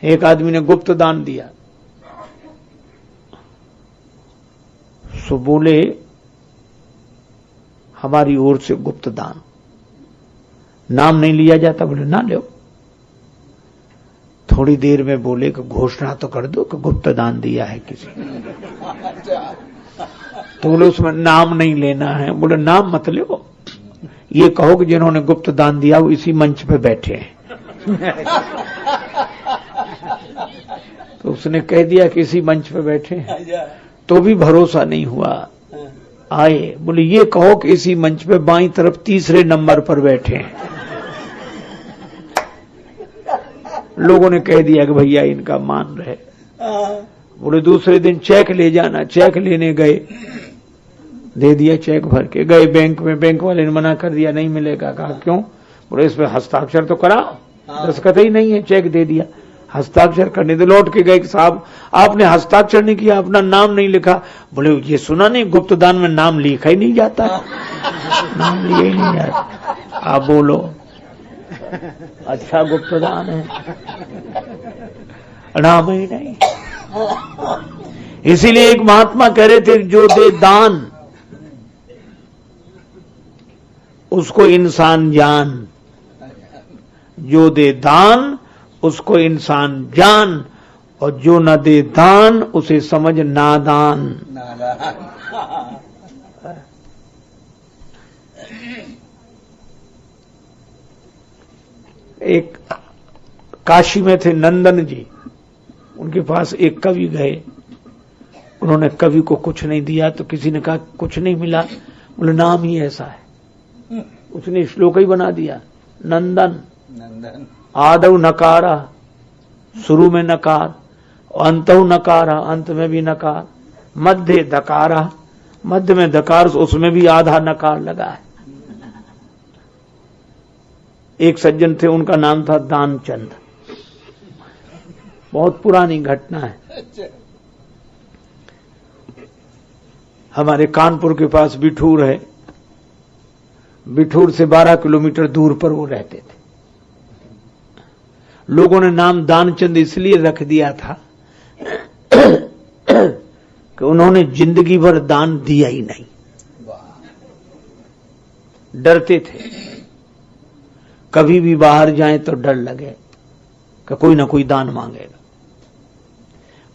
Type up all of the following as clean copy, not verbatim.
एक आदमी ने गुप्त दान दिया, सो बोले हमारी ओर से गुप्त दान, नाम नहीं लिया जाता। बोले ना लो। थोड़ी देर में बोले कि घोषणा तो कर दो कि गुप्त दान दिया है किसी ने। तो बोले उसमें नाम नहीं लेना है। बोले नाम मत लो, ये कहो कि जिन्होंने गुप्त दान दिया वो इसी मंच पे बैठे हैं। तो उसने कह दिया कि इसी मंच पे बैठे हैं, तो भी भरोसा नहीं हुआ। आए, बोले ये कहो कि इसी मंच पे बाईं तरफ तीसरे नंबर पर बैठे हैं। लोगों ने कह दिया कि भैया इनका मान रहे। बोले दूसरे दिन चेक ले जाना। चेक लेने गए, दे दिया चेक भर के। गए बैंक में, बैंक वाले ने मना कर दिया, नहीं मिलेगा। कहा क्यों? बोले इस पे हस्ताक्षर तो कराओ। दस्तखत ही नहीं है। चेक दे दिया, हस्ताक्षर करने दे। लौट के गए कि साहब आपने हस्ताक्षर नहीं किया, अपना नाम नहीं लिखा। बोले ये सुना नहीं, गुप्त दान में नाम लिखा ही नहीं जाता। नाम लिया ही नहीं जाता। आप बोलो अच्छा गुप्त दान है, नाम ही नहीं। इसीलिए एक महात्मा कह रहे थे, जो दे दान उसको इंसान जान, जो दे दान उसको इंसान जान, और जो न दे दान उसे समझ नादान। एक काशी में थे नंदन जी, उनके पास एक कवि गए। उन्होंने कवि को कुछ नहीं दिया, तो किसी ने कहा कुछ नहीं मिला। बोले नाम ही ऐसा है। उसने श्लोक ही बना दिया, नंदन आदौ नकारा, शुरू में नकार, अंतौ नकारा, अंत में भी नकार, मध्य दकारा, मध्य में दकार, उसमें भी आधा नकार लगा है। एक सज्जन थे, उनका नाम था दानचंद। बहुत पुरानी घटना है। हमारे कानपुर के पास बिठूर है, बिठूर से 12 किलोमीटर दूर पर वो रहते थे। लोगों ने नाम दानचंद इसलिए रख दिया था कि उन्होंने जिंदगी भर दान दिया ही नहीं, डरते थे। कभी भी बाहर जाएं तो डर लगे कि कोई ना कोई दान मांगेगा।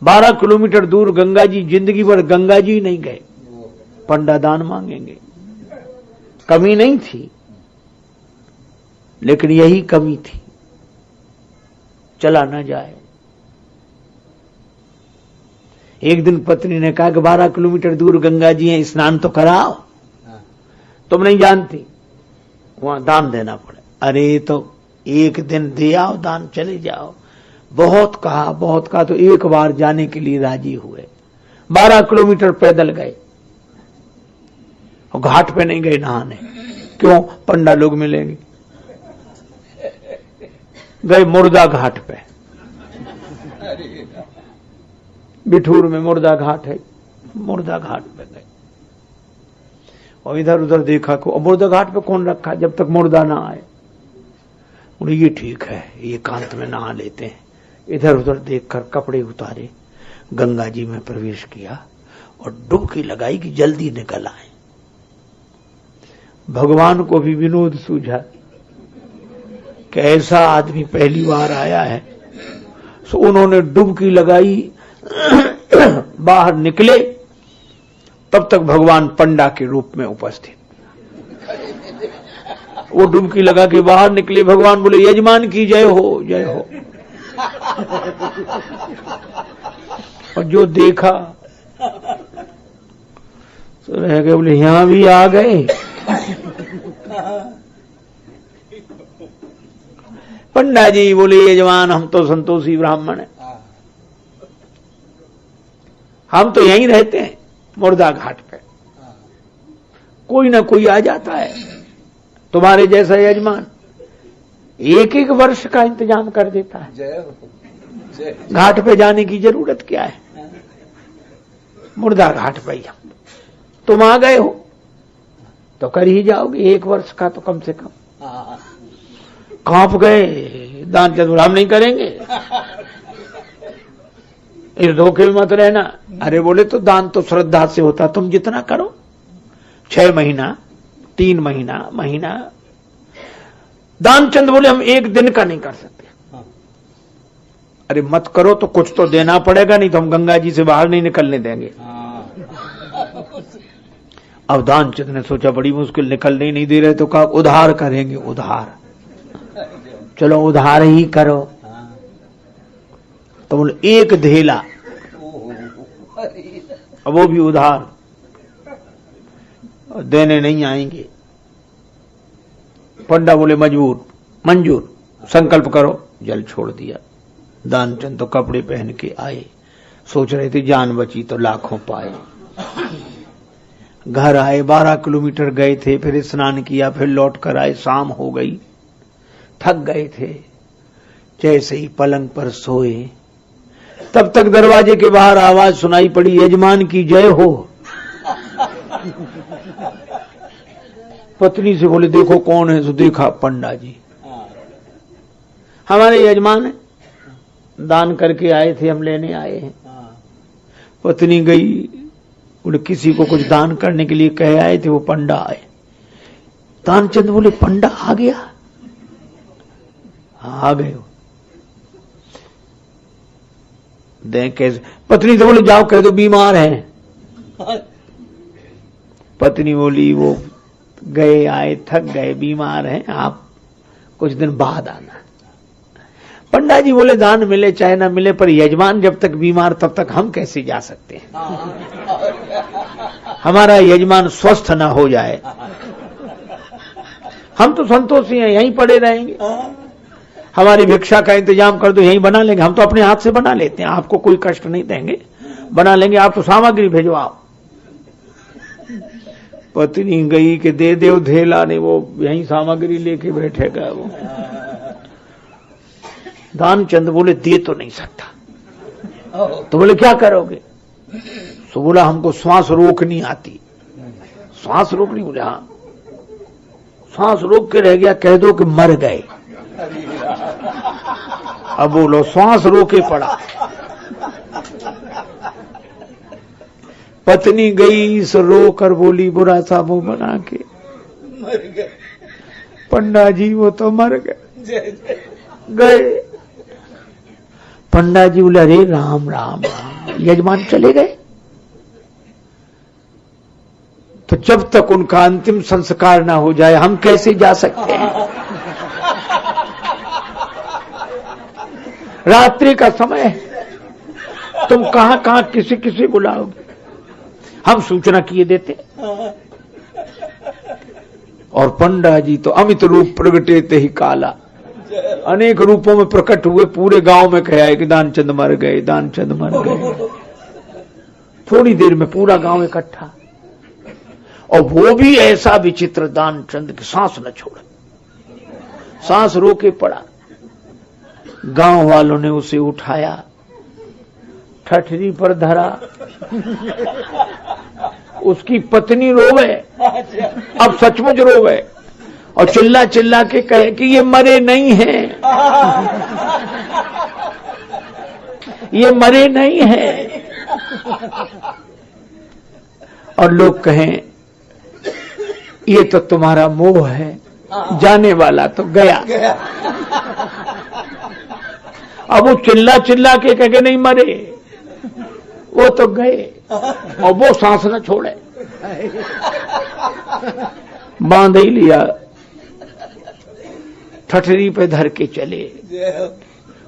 12 किलोमीटर दूर गंगा जी, जिंदगी भर गंगा जी नहीं गए, पंडा दान मांगेंगे। कमी नहीं थी, लेकिन यही कमी थी, चला न जाए। एक दिन पत्नी ने कहा कि 12 किलोमीटर दूर गंगा जी हैं, स्नान तो कराओ। तुम नहीं जानती, वहां दान देना पड़े। अरे तो एक दिन दे आओ दान, चले जाओ। बहुत कहा तो एक बार जाने के लिए राजी हुए। 12 किलोमीटर पैदल गए, और घाट पे नहीं गए नहाने। क्यों? पंडा लोग मिलेंगे। गए मुर्दा घाट पे, बिठूर में मुर्दा घाट है, मुर्दा घाट पे गए और इधर उधर देखा को मुर्दा घाट पे कौन रखा जब तक मुर्दा ना आए। बोले ये ठीक है, ये एकांत में नहा लेते हैं। इधर उधर देखकर कपड़े उतारे, गंगा जी में प्रवेश किया और डुबकी लगाई कि जल्दी निकल आए। भगवान को भी विनोद सूझा कि ऐसा आदमी पहली बार आया है। सो उन्होंने डुबकी लगाई, बाहर निकले, तब तक भगवान पंडा के रूप में उपस्थित। वो डुबकी लगा के बाहर निकले। भगवान बोले यजमान की जय हो, जय हो। और जो देखा तो रह गए, बोले यहां भी आ गए। पंडा जी बोले यजमान हम तो संतोषी ब्राह्मण हैं, हम तो यहीं रहते हैं मुर्दा घाट पे, कोई ना कोई आ जाता है तुम्हारे जैसा यजमान, एक एक वर्ष का इंतजाम कर देता है। घाट पे जाने की जरूरत क्या है, मुर्दा घाट पे ही तुम आ गए हो तो कर ही जाओगे, एक वर्ष का तो कम से कम। कांप गए दानचंद, हम नहीं करेंगे, इस धोखे में मत रहना। अरे बोले तो दान तो श्रद्धा से होता, तुम जितना करो, 6 महीना 3 महीना। दानचंद बोले हम 1 दिन का नहीं कर सकते। अरे मत करो तो कुछ तो देना पड़ेगा, नहीं तो हम गंगा जी से बाहर नहीं निकलने देंगे। अब दानचंद ने सोचा बड़ी मुश्किल, निकलने ही नहीं दे रहे तो कहा उधार करेंगे, उधार, चलो उधार ही करो। तो बोले 1 धेला, अब वो भी उधार, देने नहीं आएंगे। पंडा बोले मंजूर, संकल्प करो। जल छोड़ दिया। दानचंद तो कपड़े पहन के आए, सोच रहे थे जान बची तो लाखों पाए। घर आए, 12 किलोमीटर गए थे, फिर स्नान किया, फिर लौट कर आए, शाम हो गई, थक गए थे। जैसे ही पलंग पर सोए तब तक दरवाजे के बाहर आवाज सुनाई पड़ी, यजमान की जय हो। पत्नी से बोले देखो कौन है? तो देखा पंडा जी, हमारे यजमान है, दान करके आए थे, हम लेने आए हैं। पत्नी गई, बोले किसी को कुछ दान करने के लिए कह आए थे, वो पंडा आए। दानचंद बोले पंडा आ गया? हाँ आ गए। देख कैसे? पत्नी से बोले जाओ कह दो बीमार है। पत्नी बोली वो गए आए, थक गए, बीमार हैं, आप कुछ दिन बाद आना। पंडा जी बोले दान मिले चाहे ना मिले, पर यजमान जब तक बीमार तब तक हम कैसे जा सकते हैं? हमारा यजमान स्वस्थ ना हो जाए, हम तो संतोषी हैं, यहीं पड़े रहेंगे। हमारी भिक्षा का इंतजाम कर दो, यहीं बना लेंगे, हम तो अपने हाथ से बना लेते हैं, आपको कोई कष्ट नहीं देंगे, बना लेंगे, आप तो सामग्री भेजवाओ। पत्नी गई कि दे दो धेला, नहीं वो यहीं सामग्री लेके बैठेगा वो। दानचंद बोले दे तो नहीं सकता। तो बोले क्या करोगे? तो बोला हमको श्वास रोकनी आती। श्वास रोकनी? बोले हाँ। श्वास रोक के रह गया, कह दो कि मर गए। अब बोलो श्वास रोके पड़ा। पत्नी गई सो रो कर बोली बुरा सा मुंह बना के, मर गए पंडा जी, वो तो मर गए। पंडा जी बोले अरे राम राम राम, यजमान चले गए? तो जब तक उनका अंतिम संस्कार ना हो जाए हम कैसे जा सकते हैं? रात्रि का समय, तुम कहां कहां किसी किसी बुलाओगे? हम सूचना किए देते। और पंडा जी तो अमित रूप प्रगटे ते ही काला, अनेक रूपों में प्रकट हुए, पूरे गांव में कहा है कि दानचंद मर गए, दानचंद मर गए। थोड़ी देर में पूरा गांव इकट्ठा, और वो भी ऐसा विचित्र, दानचंद की सांस न छोड़े, सांस रोके पड़ा। गांव वालों ने उसे उठाया, ठठरी पर धरा, उसकी पत्नी रोवे, अब सचमुच रोवे, और चिल्ला चिल्ला के कहे कि ये मरे नहीं हैं, ये मरे नहीं हैं। और लोग कहें ये तो तुम्हारा मोह है, जाने वाला तो गया। अब वो चिल्ला चिल्ला के कह के नहीं मरे, वो तो गए, और वो सांस न छोड़े, बांध ही लिया, ठठरी पे धर के चले।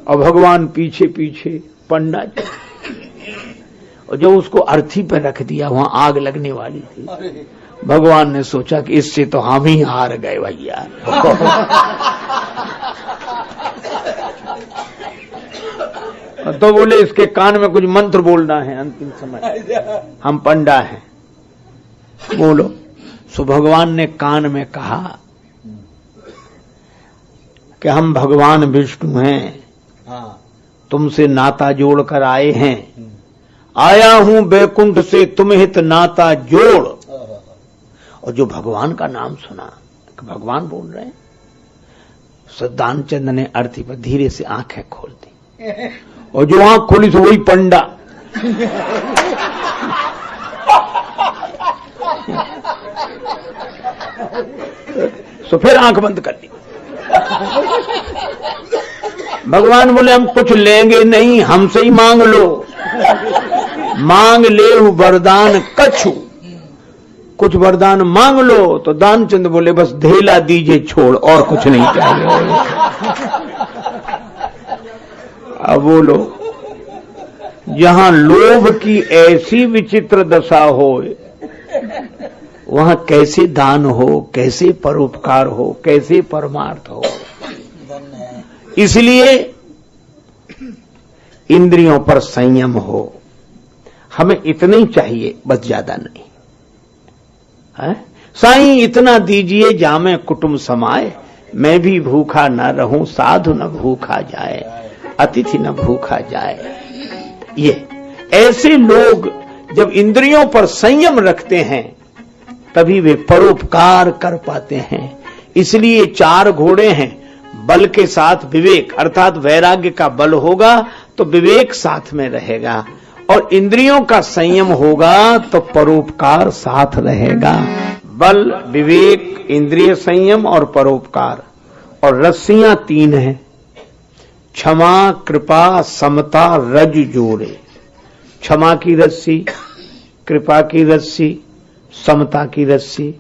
और भगवान पीछे पीछे, पंडा जी, और जब उसको अर्थी पे रख दिया, वहां आग लगने वाली थी, भगवान ने सोचा कि इससे तो हम ही हार गए भैया। तो बोले इसके कान में कुछ मंत्र बोलना है अंतिम समय, हम पंडा हैं, बोलो। सो भगवान ने कान में कहा कि हम भगवान विष्णु हैं, तुमसे नाता जोड़कर आए हैं, आया हूं बैकुंठ से तुम हित नाता जोड़। और जो भगवान का नाम सुना, भगवान बोल रहे हैं, सो दानचंद ने अर्थी पर धीरे से आंखें खोल दी, और जो आंख खोली तो वही पंडा तो फिर आंख बंद कर ली। भगवान बोले हम कुछ लेंगे नहीं, हमसे ही मांग लो। मांग ले वरदान कछु, कुछ वरदान मांग लो। तो दानचंद बोले बस धेला दीजिए छोड़, और कुछ नहीं चाहिए। अब बोलो, जहां लोभ की ऐसी विचित्र दशा हो, वहां कैसे दान हो, कैसे परोपकार हो, कैसे परमार्थ हो। इसलिए इंद्रियों पर संयम हो। हमें इतना ही चाहिए, बस ज्यादा नहीं है। साईं इतना दीजिए जामे कुटुंब समाए, मैं भी भूखा न रहूं, साधु न भूखा जाए, अतिथि न भूखा जाए। ये ऐसे लोग जब इंद्रियों पर संयम रखते हैं तभी वे परोपकार कर पाते हैं। इसलिए 4 घोड़े हैं, बल के साथ विवेक, अर्थात वैराग्य का बल होगा तो विवेक साथ में रहेगा, और इंद्रियों का संयम होगा तो परोपकार साथ रहेगा। बल, विवेक, इंद्रिय संयम और परोपकार। और रस्सियां 3 हैं, क्षमा, कृपा, समता, रज जोरे। क्षमा की रस्सी, कृपा की रस्सी, समता की रस्सी।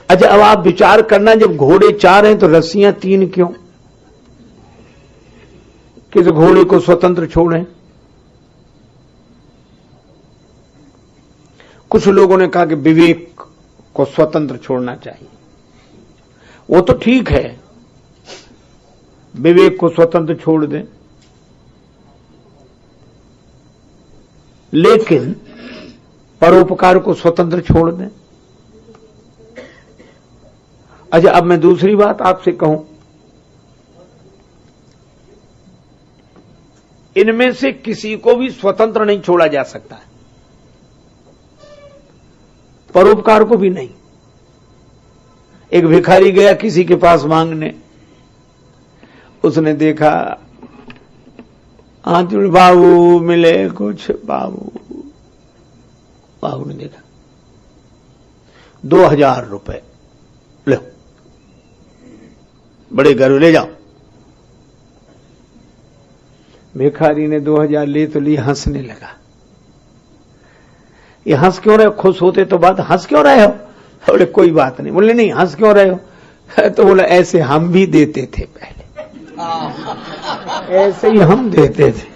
अच्छा, अब आप विचार करना, जब घोड़े 4 हैं तो रस्सियां 3 क्यों? किस घोड़े को स्वतंत्र छोड़ें? कुछ लोगों ने कहा कि विवेक को स्वतंत्र छोड़ना चाहिए। वो तो ठीक है, विवेक को स्वतंत्र छोड़ दें, लेकिन परोपकार को स्वतंत्र छोड़ दें। अच्छा, अब मैं दूसरी बात आपसे कहूं, इनमें से किसी को भी स्वतंत्र नहीं छोड़ा जा सकता है, परोपकार को भी नहीं। एक भिखारी गया किसी के पास मांगने, उसने देखा हाथ जोड़, बाबू मिले कुछ, बाबू। बाबू ने देखा 2000 रुपए, लो बड़े घर ले जाओ। भिखारी ने 2000 ले तो लिए, हंसने लगा। ये हंस क्यों रहे हो? खुश होते तो बात, हंस क्यों रहे हो? बोले कोई बात नहीं। बोले नहीं, हंस क्यों रहे हो? तो बोला ऐसे हम भी देते थे पहले, ऐसे ही हम देते थे।